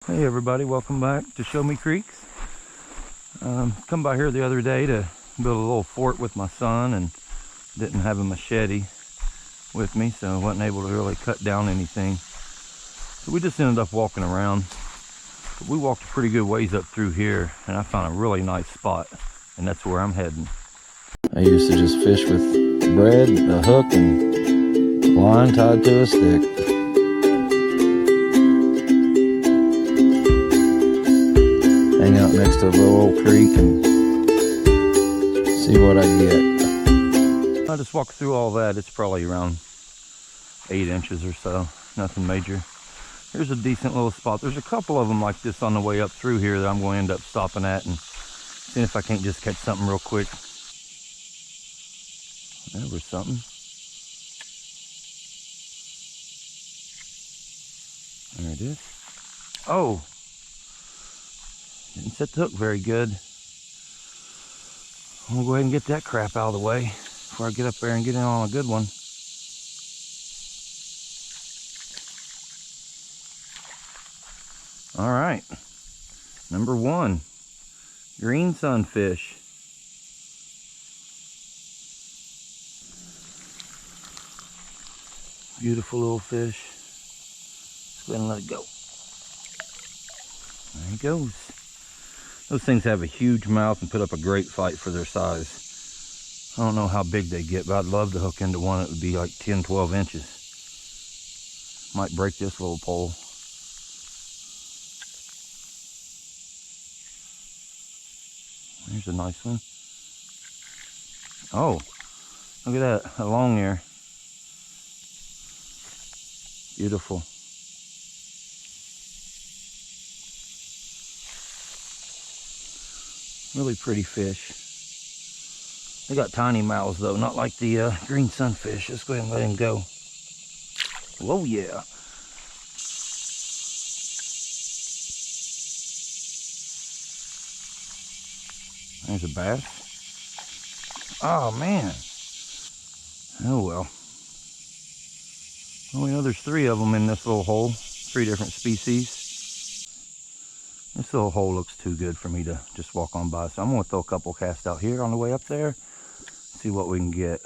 Hey everybody, welcome back to Show Me Creeks. Come by here the other day to build a little fort with my son and didn't have a machete with me, so I wasn't able to really cut down anything. So we just ended up walking around. But we walked a pretty good ways up through here and I found a really nice spot, and that's where I'm heading. I used to just fish with bread, a hook, and a line tied to a stick. Hang out next to a little old creek and see what I get. I just walked through all that. It's probably around 8 inches or so, nothing major. Here's a decent little spot. There's a couple of them like this on the way up through here that I'm going to end up stopping at and seeing if I can't just catch something real quick. There was something. There it is. Oh! Didn't set the hook very good. We'll go ahead and get that crap out of the way before I get up there and get in on a good one. All right, number 1, green sunfish. Beautiful little fish. Let's go ahead and let it go. There he goes. Those things have a huge mouth and put up a great fight for their size. I don't know how big they get, but I'd love to hook into one that would be like 10, 12 inches. Might break this little pole. There's a nice one. Oh, look at that, a longear. Beautiful. Really pretty fish. They got tiny mouths though, not like the green sunfish. Let's go ahead and let him go. Whoa, yeah. There's a bass. Oh man. Oh well. Well, we know there's 3 of them in this little hole. 3 different species. This little hole looks too good for me to just walk on by, so I'm going to throw a couple casts out here on the way up there. See what we can get.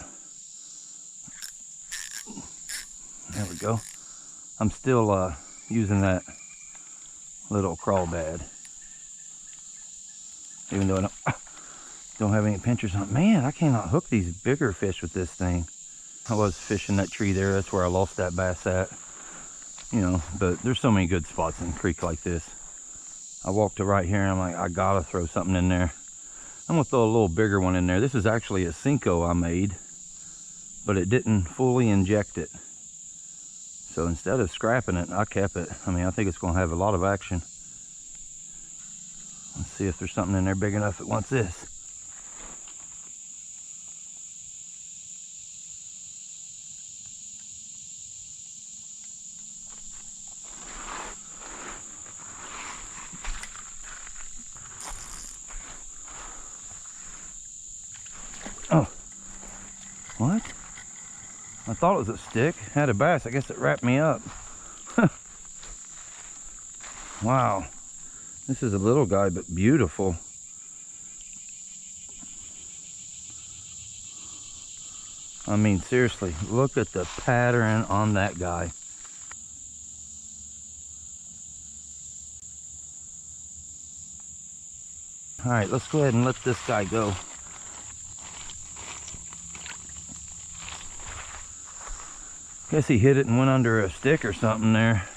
There we go. I'm still using that little crawdad, even though I don't have any pinchers on. Man, I cannot hook these bigger fish with this thing. I was fishing that tree there. That's where I lost that bass at. You know, but there's so many good spots in a creek like this. I walked to right here and I'm like, I gotta throw something in there. I'm gonna throw a little bigger one in there. This is actually a Cinco I made, but it didn't fully inject it. So instead of scrapping it, I kept it. I mean, I think it's gonna have a lot of action. Let's see if there's something in there big enough that wants this. Oh, what? I thought it was a stick. Had a bass. I guess it wrapped me up. Wow. This is a little guy, but beautiful. I mean, seriously, look at the pattern on that guy. All right, let's go ahead and let this guy go. Guess he hit it and went under a stick or something there.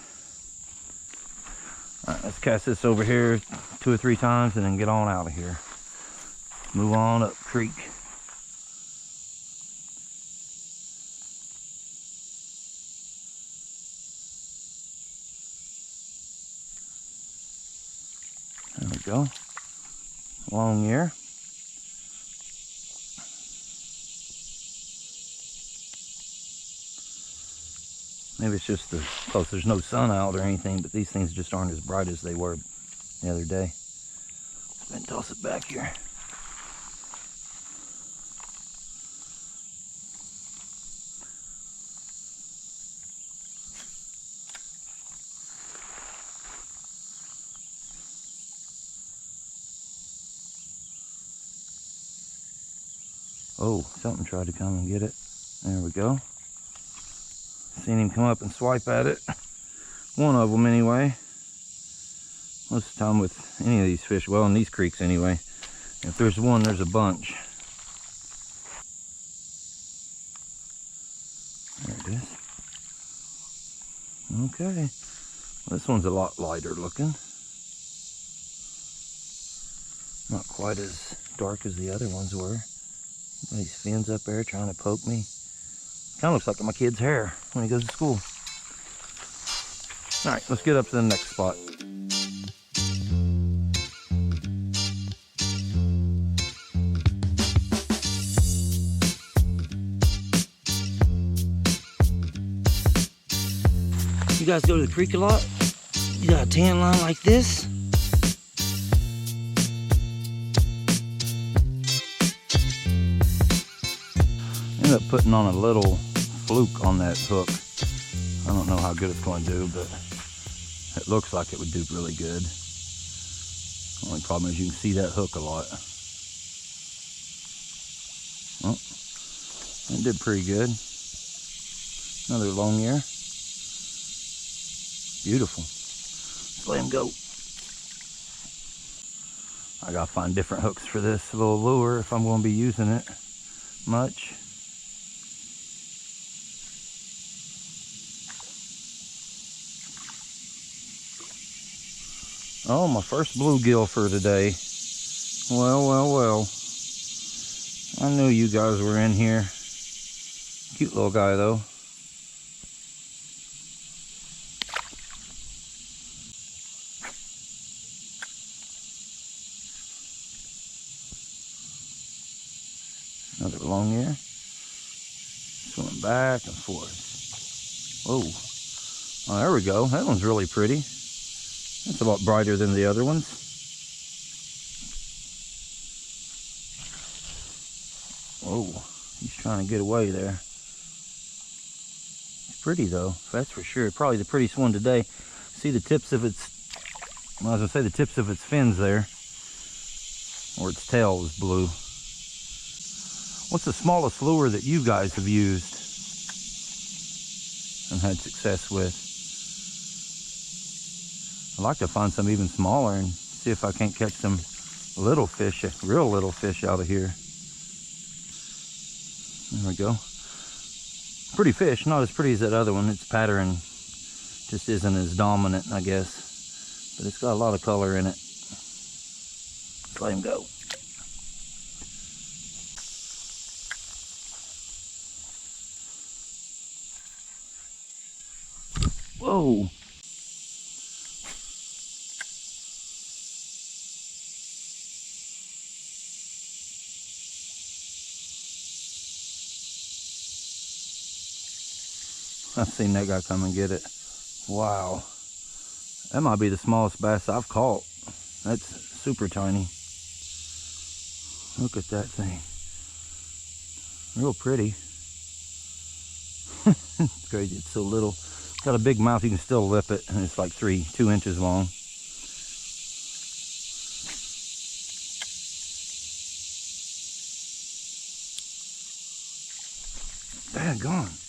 All right, let's cast this over here 2 or 3 times and then get on out of here. Move on up creek. There we go. Longear. Maybe it's just because there's no sun out or anything, but these things just aren't as bright as they were the other day. Let's go ahead and toss it back here. Oh, something tried to come and get it. There we go. Seen him come up and swipe at it. One of them anyway. Most of the time with any of these fish, well, in these creeks anyway, if there's one, there's a bunch. There it is. Okay. Well, this one's a lot lighter looking. Not quite as dark as the other ones were. These fins up there trying to poke me. Kind of looks like my kid's hair when he goes to school. All right, let's get up to the next spot. You guys go to the creek a lot? You got a tan line like this? Ended up putting on a little fluke on that hook. I don't know how good it's going to do, but it looks like it would do really good. Only problem is you can see that hook a lot. Well, it did pretty good. Another Longear. Beautiful. Let's let him go. I gotta find different hooks for this little lure if I'm going to be using it much. Oh, my first bluegill for today. Well, well, well. I knew you guys were in here. Cute little guy, though. Another Longear. Swimming back and forth. Whoa. Oh, there we go. That one's really pretty. It's a lot brighter than the other ones. Whoa, he's trying to get away there. It's pretty though, that's for sure. Probably the prettiest one today. See the tips of its, well, I was gonna say the tips of its fins there. Or its tail is blue. What's the smallest lure that you guys have used and had success with? I'd like to find some even smaller and see if I can't catch some little fish, real little fish out of here. There we go. Pretty fish, not as pretty as that other one. Its pattern just isn't as dominant, I guess. But it's got a lot of color in it. Let's let him go. Whoa. I've seen that guy come and get it. Wow. That might be the smallest bass I've caught. That's super tiny. Look at that thing. Real pretty. It's crazy, it's so little. It's got a big mouth, you can still lip it, and it's like 2 inches long. Daggone.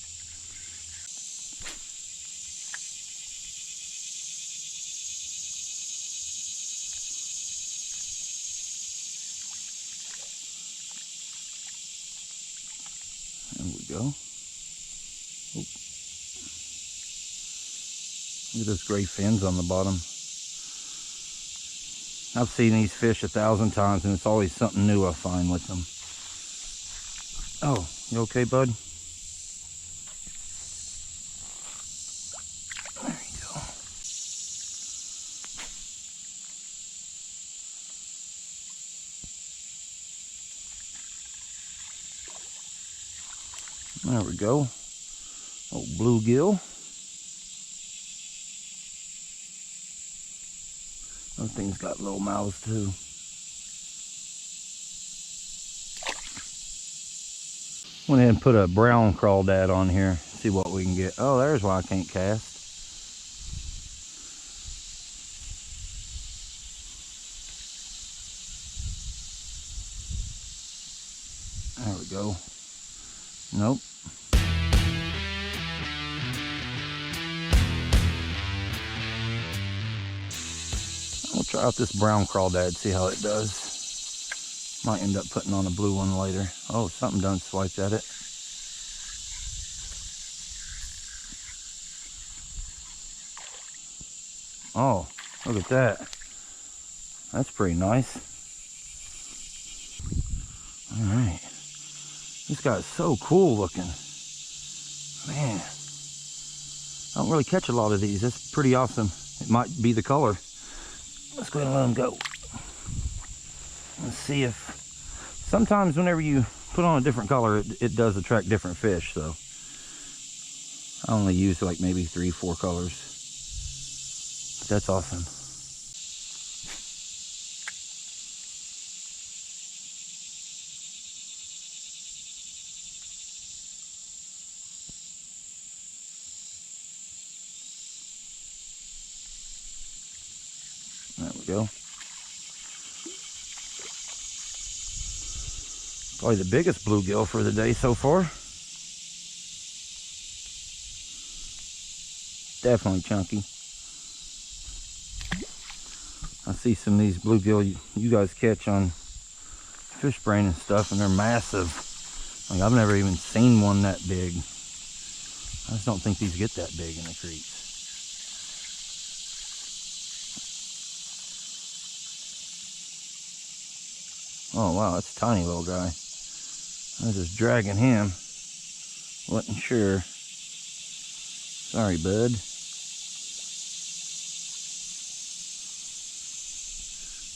There we go. Oh. Look at those gray fins on the bottom. I've seen these fish 1,000 times and it's always something new I find with them. Oh, you okay, bud? There you go. There we go. Oh, bluegill. Those things got little mouths too. Went ahead and put a brown crawdad on here. See what we can get. Oh, there's why I can't cast. There we go. Nope. We'll try out this brown crawdad, see how it does. Might end up putting on a blue one later. Oh, something done swiped at it. Oh, look at that. That's pretty nice. All right. This guy's so cool looking. Man, I don't really catch a lot of these. That's pretty awesome. It might be the color. Let's go ahead and let him go. Let's see if... Sometimes whenever you put on a different color, it does attract different fish. So I only use like maybe 3-4 colors. But that's awesome. There we go. Probably the biggest bluegill for the day so far. Definitely chunky. I see some of these bluegill you guys catch on fish brain and stuff, and they're massive. Like, I've never even seen one that big. I just don't think these get that big in the creeks. Oh wow, that's a tiny little guy. I was just dragging him. Wasn't sure. Sorry, bud.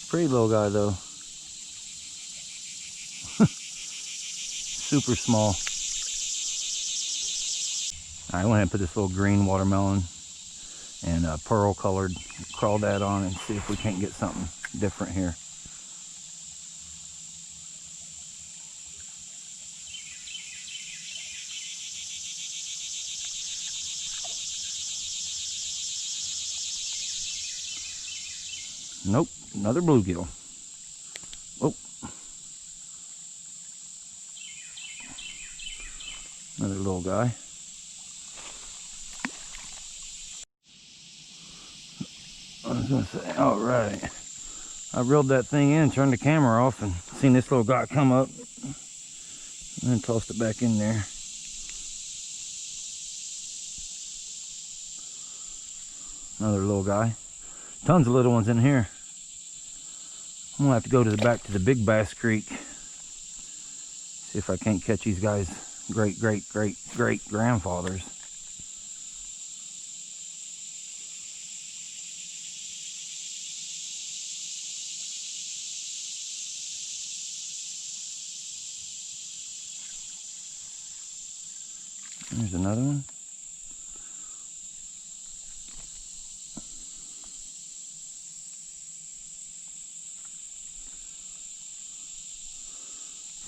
Pretty little guy though. Super small. Alright, I went ahead and put this little green watermelon and a pearl colored crawdad on and see if we can't get something different here. Nope, another bluegill. Oh, another little guy. I was gonna say, all right. I reeled that thing in, turned the camera off, and seen this little guy come up, and then tossed it back in there. Another little guy. Tons of little ones in here. I'm gonna have to go to the back to the Big Bass Creek. See if I can't catch these guys' great grandfathers. There's another one.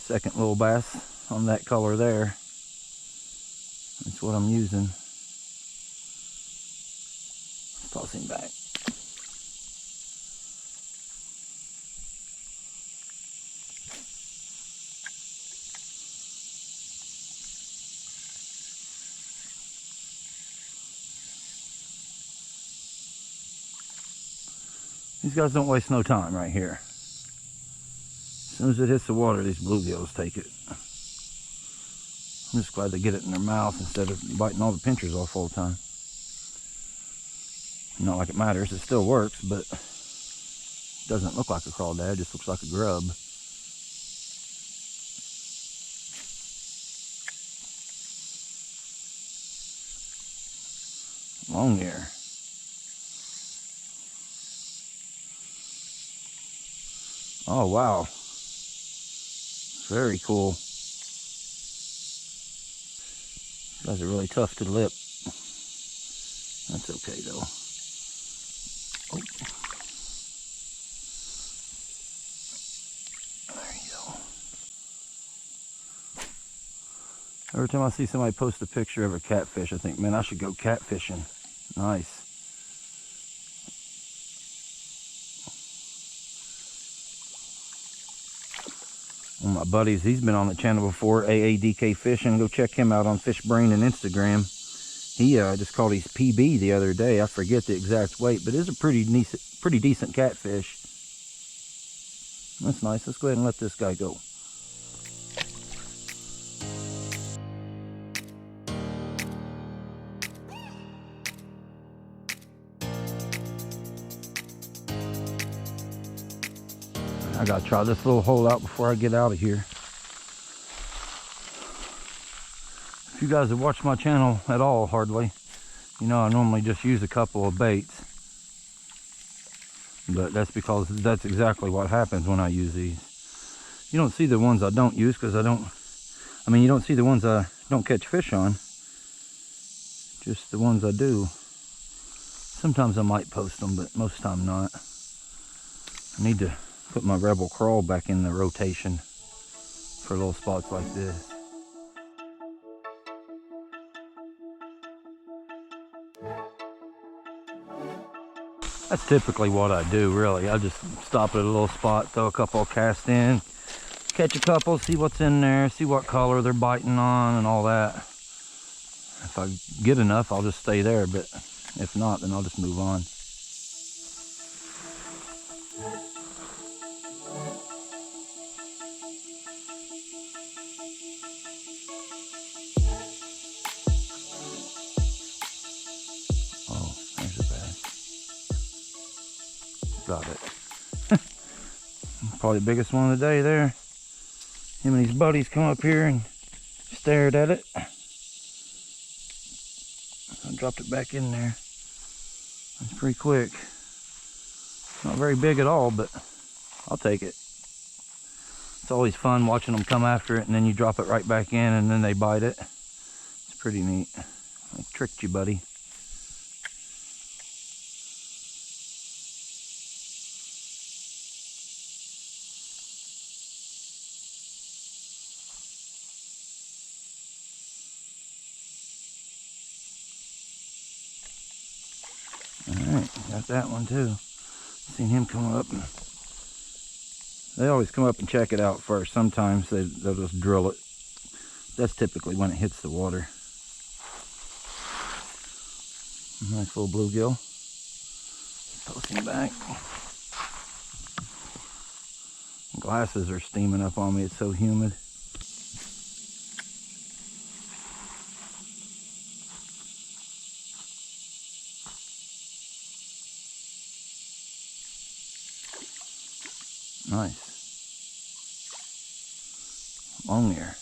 Second little bass on that color there. That's what I'm using. Let's toss him back. These guys don't waste no time right here. As soon as it hits the water, these bluegills take it. I'm just glad they get it in their mouth instead of biting all the pinchers off all the time. Not like it matters, it still works, but it doesn't look like a crawdad, it just looks like a grub. Longear. Oh wow. Very cool. These guys are really tough to the lip. That's okay though. Oh. There you go. Every time I see somebody post a picture of a catfish, I think, man, I should go catfishing. Nice. One of my buddies, he's been on the channel before, AADK Fishing. Go check him out on Fish Brain and Instagram. He just caught his PB the other day. I forget the exact weight, but it's a pretty decent catfish. That's nice. Let's go ahead and let this guy go. I gotta try this little hole out before I get out of here. If you guys have watched my channel at all, hardly, you know I normally just use a couple of baits. But that's because that's exactly what happens when I use these. You don't see the ones I don't use because you don't see the ones I don't catch fish on. Just the ones I do. Sometimes I might post them, but most of the time not. I need to put my Rebel Crawl back in the rotation for little spots like this. That's typically what I do, really. I just stop at a little spot, throw a couple of casts in, catch a couple, see what's in there, see what color they're biting on and all that. If I get enough, I'll just stay there, but if not, then I'll just move on. Oh, there's a bass. Got it. Probably the biggest one of the day there. Him and his buddies come up here and stared at it. I dropped it back in there. It's pretty quick. Not very big at all, but I'll take it. It's always fun watching them come after it and then you drop it right back in and then they bite it. It's pretty neat. I tricked you, buddy. Alright, got that one too. Seen him come up. They always come up and check it out first. Sometimes they'll just drill it. That's typically when it hits the water. Nice little bluegill. Toss him back. Glasses are steaming up on me. It's so humid. Nice. Longear.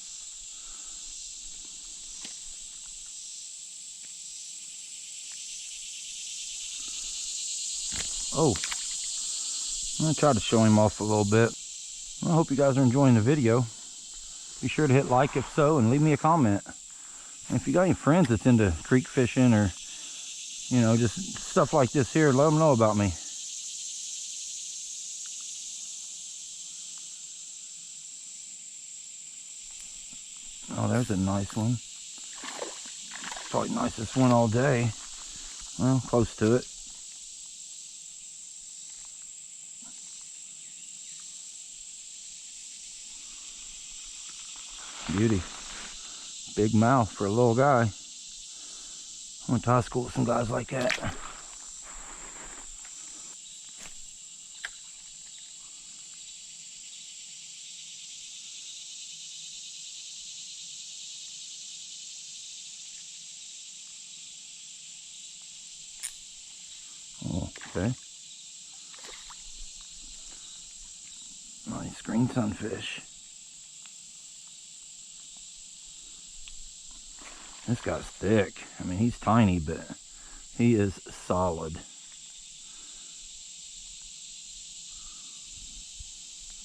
Oh, I'm going to try to show him off a little bit. Well, I hope you guys are enjoying the video. Be sure to hit like if so and leave me a comment. And if you got any friends that's into creek fishing or, you know, just stuff like this here, let them know about me. Oh, there's a nice one. Probably the nicest one all day. Well, close to it. Beauty. Big mouth for a little guy. I went to high school with some guys like that. Oh, okay. Nice green sunfish. This guy's thick. I mean, he's tiny, but he is solid.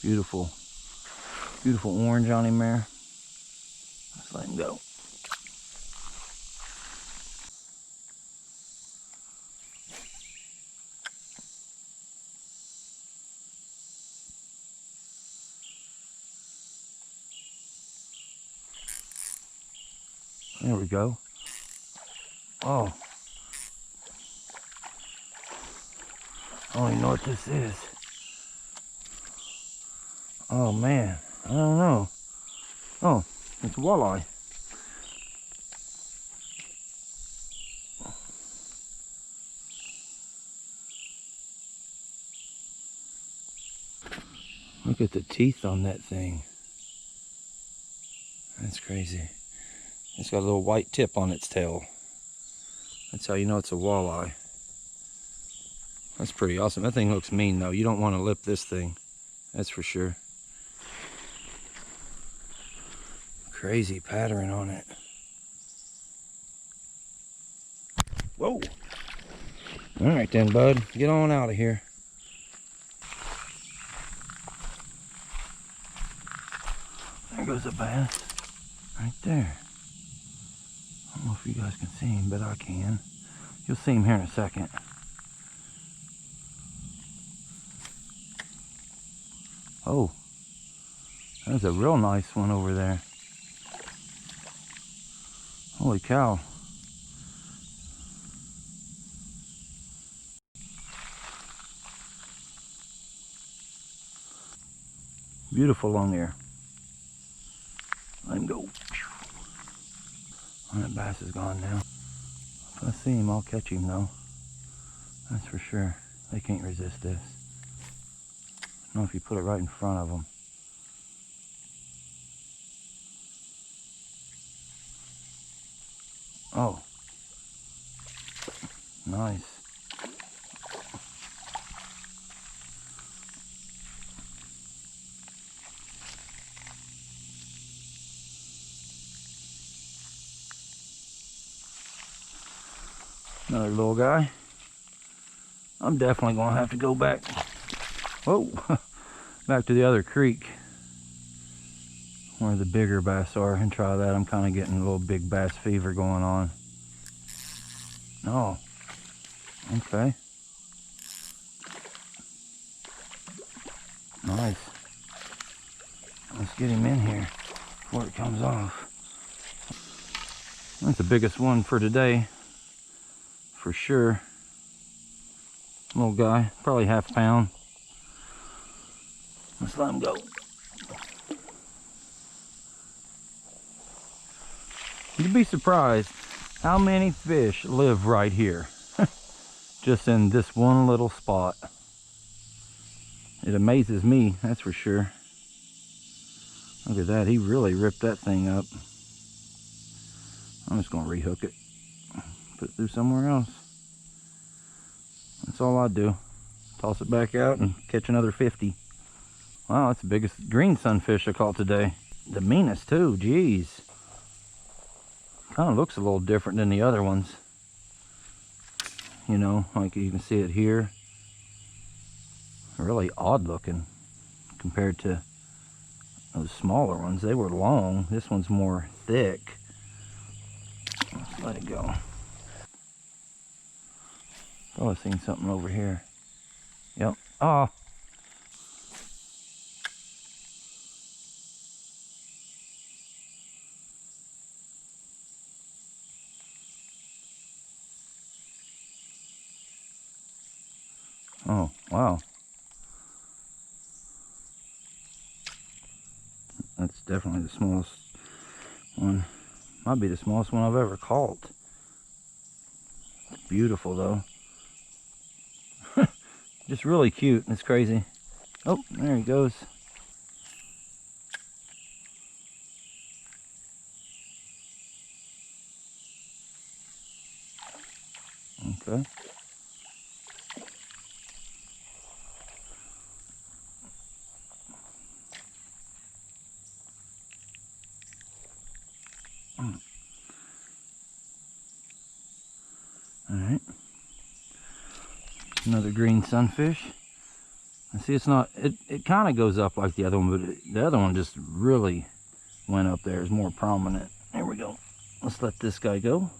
Beautiful, beautiful orange on him there. Let's let him go. There we go. Oh. I don't even know what this is. Oh man, I don't know. Oh, it's a walleye. Look at the teeth on that thing. That's crazy. It's got a little white tip on its tail. That's how you know it's a walleye. That's pretty awesome. That thing looks mean though. You don't want to lip this thing. That's for sure. Crazy pattern on it. Whoa. All right then, bud. Get on out of here. There goes a bass. Right there. I don't know if you guys can see him, but I can. You'll see him here in a second. Oh, there's a real nice one over there. Holy cow. Beautiful Longear. Let him go. That bass is gone now. If I see him, I'll catch him though. That's for sure. They can't resist this. I don't know if you put it right in front of them. Oh. Nice. Another little guy. I'm definitely going to have to go back. Whoa. Back to the other creek where the bigger bass are and try that. I'm kind of getting a little big bass fever going on. Oh. Okay. Nice. Let's get him in here before it comes off. That's the biggest one for today. For sure. Little guy, probably half pound. Let's let him go. You'd be surprised how many fish live right here. Just in this one little spot. It amazes me, that's for sure. Look at that, he really ripped that thing up. I'm just gonna rehook it. Put it through somewhere else. That's all I do. Toss it back out and catch another 50. Wow, that's the biggest green sunfish I caught today. The meanest too, jeez. Kind of looks a little different than the other ones. You know, like you can see it here. Really odd looking compared to those smaller ones. They were long. This one's more thick. Let's let it go. Oh, I've seen something over here. Yep. Oh. Oh, wow. That's definitely the smallest one. Might be the smallest one I've ever caught. It's beautiful though. Just really cute. It's crazy. Oh, there he goes. Okay. Alright. Another green sunfish. I see it's not, it kind of goes up like the other one, but the other one just really went up there. It's more prominent. There we go. Let's let this guy go.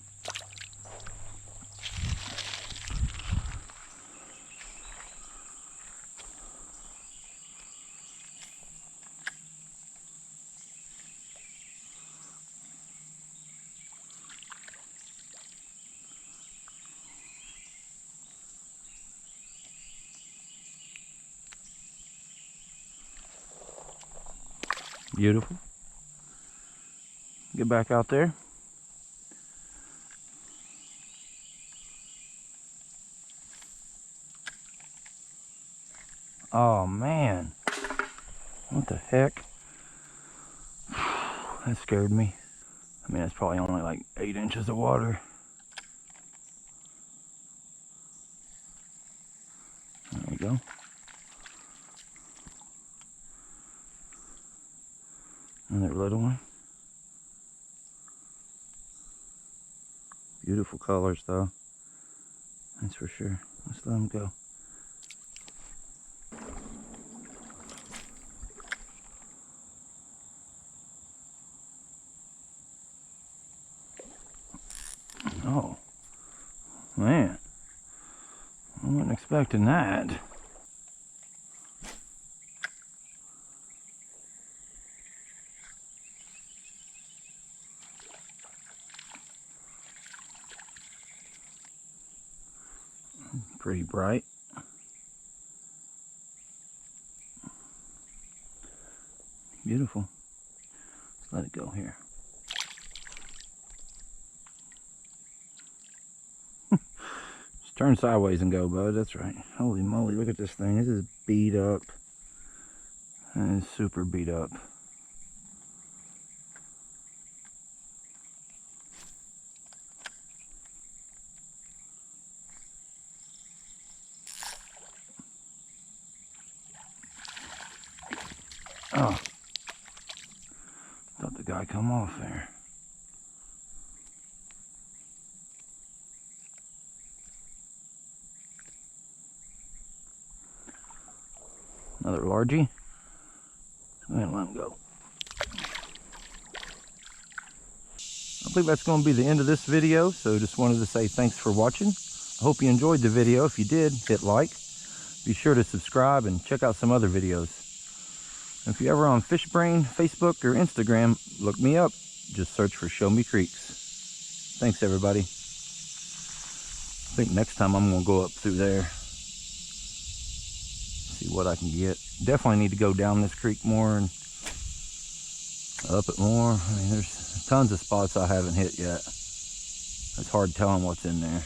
Beautiful. Get back out there. Oh man, what the heck? That scared me. I mean, it's probably only like 8 inches of water. There we go. Another little one. Beautiful colors though, that's for sure. Let's let them go. Oh, man. I wasn't expecting that. Pretty bright. Beautiful. Let's let it go here. Just turn sideways and go, bud. That's right. Holy moly, look at this thing. This is beat up. That is super beat up. Oh, thought the guy come off there. Another largie. Go ahead and let him go. I believe that's going to be the end of this video, so just wanted to say thanks for watching. I hope you enjoyed the video. If you did, hit like. Be sure to subscribe and check out some other videos. If you're ever on FishBrain, Facebook, or Instagram, look me up. Just search for Show Me Creeks. Thanks, everybody. I think next time I'm going to go up through there. See what I can get. Definitely need to go down this creek more and up it more. I mean, there's tons of spots I haven't hit yet. It's hard telling what's in there.